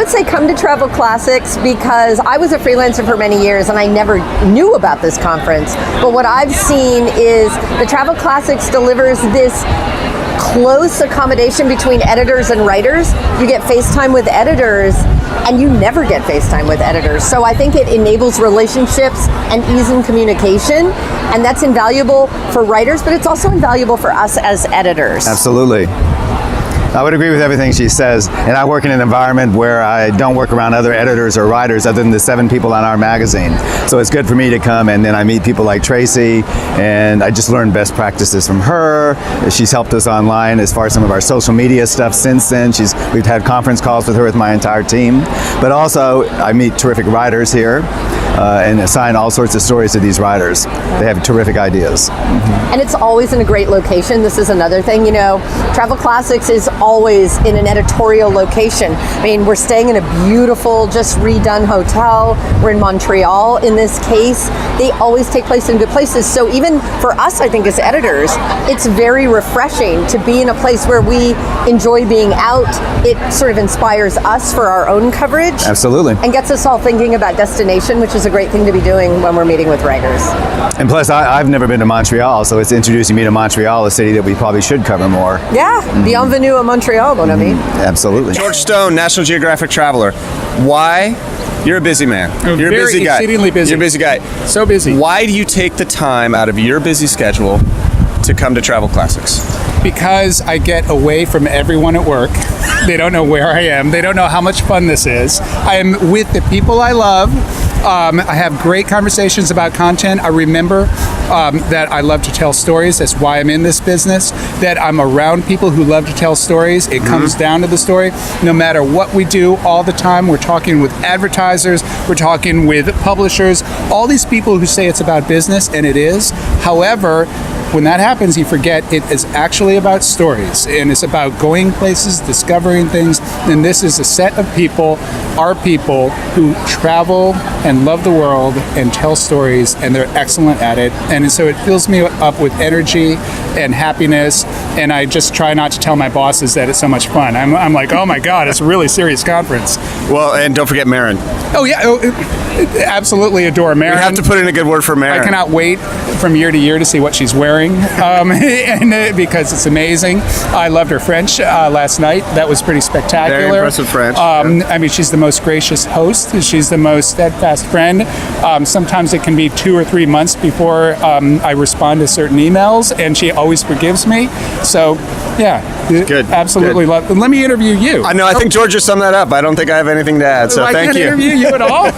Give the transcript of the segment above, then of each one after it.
would say come to Travel Classics because I was a freelancer for many years and I never knew about this conference. But what I've seen is the Travel Classics delivers this close accommodation between editors and writers. You get FaceTime with editors and you never get FaceTime with editors. So I think it enables relationships and ease in communication, and that's invaluable for writers, but it's also invaluable for us as editors. Absolutely. I would agree with everything she says, and I work in an environment where I don't work around other editors or writers other than the 7 people on our magazine. So it's good for me to come, and then I meet people like Tracy, and I just learn best practices from her. She's helped us online as far as some of our social media stuff since then. We've had conference calls with her with my entire team. But also, I meet terrific writers here and assign all sorts of stories to these writers. They have terrific ideas. And it's always in a great location. This is another thing, Travel Classics is always in an editorial location. I mean, we're staying in a beautiful, just redone hotel. We're in Montreal in this case. They always take place in good places. So even for us, I think as editors, it's very refreshing to be in a place where we enjoy being out. It sort of inspires us for our own coverage. Absolutely. And gets us all thinking about destination, which is a great thing to be doing when we're meeting with writers. And plus, I've never been to Montreal, so it's introducing me to Montreal, a city that we probably should cover more. Yeah, bienvenue à Montreal, mon ami. Absolutely. George Stone, National Geographic Traveler. Why? You're a busy man. You're a busy guy. Exceedingly busy. You're a busy guy. So busy. Why do you take the time out of your busy schedule to come to Travel Classics? Because I get away from everyone at work. They don't know where I am. They don't know how much fun this is. I am with the people I love. I have great conversations about content. I remember that I love to tell stories. That's why I'm in this business. That I'm around people who love to tell stories. It comes down to the story. No matter what we do, all the time, we're talking with advertisers, we're talking with publishers, all these people who say it's about business, and it is. However, when that happens, you forget it is actually about stories, and it's about going places, discovering things, and this is a set of people, our people, who travel and love the world and tell stories, and they're excellent at it, and so it fills me up with energy and happiness, and I just try not to tell my bosses that it's so much fun. I'm like, oh my God, it's a really serious conference. Well, and don't forget Maren. Oh yeah, absolutely adore Maren. We have to put in a good word for Maren. I cannot wait from year to year to see what she's wearing, and because it's amazing. I loved her French last night. That was pretty spectacular. Very impressive French. I mean, she's the most gracious host. She's the most steadfast friend. Sometimes it can be 2 or 3 months before I respond to certain emails, and she always forgives me. So, yeah, good. Absolutely good. love. And let me interview you. I know. I think George just summed that up. I don't think I have anything to add. So thank you. I can't interview you at all.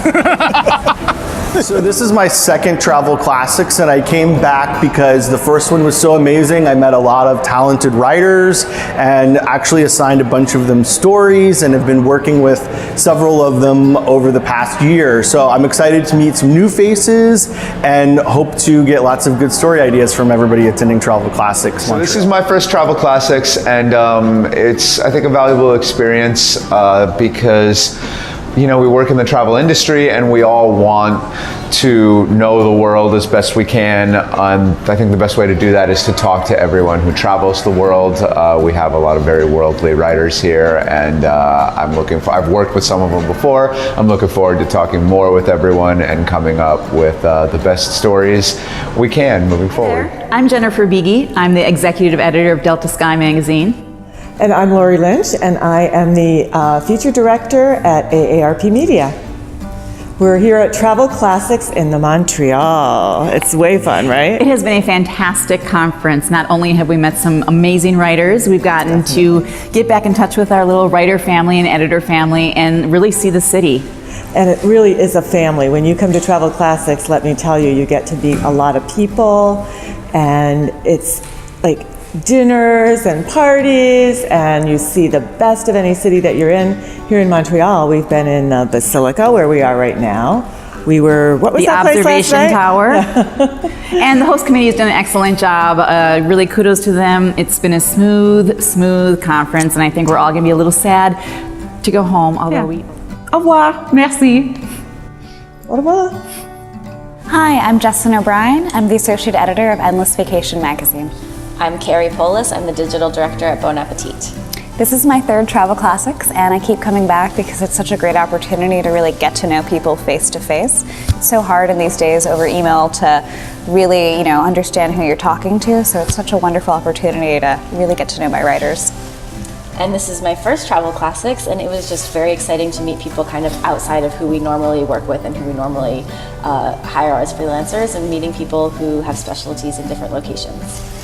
So this is my second Travel Classics, and I came back because the first one was so amazing. I met a lot of talented writers and actually assigned a bunch of them stories and have been working with several of them over the past year. So I'm excited to meet some new faces and hope to get lots of good story ideas from everybody attending Travel Classics Montreal. So this is my first Travel Classics, and it's, I think, a valuable experience because we work in the travel industry and we all want to know the world as best we can. I think the best way to do that is to talk to everyone who travels the world. We have a lot of very worldly writers here, and I've worked with some of them before. I'm looking forward to talking more with everyone and coming up with the best stories we can moving forward. I'm Jennifer Buege. I'm the executive editor of Delta Sky magazine. And I'm Lorrie Lynch, and I am the feature director at AARP Media. We're here at Travel Classics in the Montreal. It's way fun, right? It has been a fantastic conference. Not only have we met some amazing writers, we've gotten to get back in touch with our little writer family and editor family and really see the city. And it really is a family. When you come to Travel Classics, let me tell you, you get to meet a lot of people, and it's like dinners and parties, and you see the best of any city that you're in. Here in Montreal, we've been in the Basilica, where we are right now. We were, what was the that place last observation night? tower. And the host committee has done an excellent job. Really kudos to them. It's been a smooth conference, and I think we're all going to be a little sad to go home, although we... Au revoir. Merci. Au revoir. Hi, I'm Jessen O'Brien. I'm the associate editor of Endless Vacation magazine. I'm Carey Polis. I'm the digital director at Bon Appetit. This is my third Travel Classics, and I keep coming back because it's such a great opportunity to really get to know people face to face. It's so hard in these days over email to really, understand who you're talking to, so it's such a wonderful opportunity to really get to know my writers. And this is my first Travel Classics, and it was just very exciting to meet people kind of outside of who we normally work with and who we normally hire as freelancers, and meeting people who have specialties in different locations.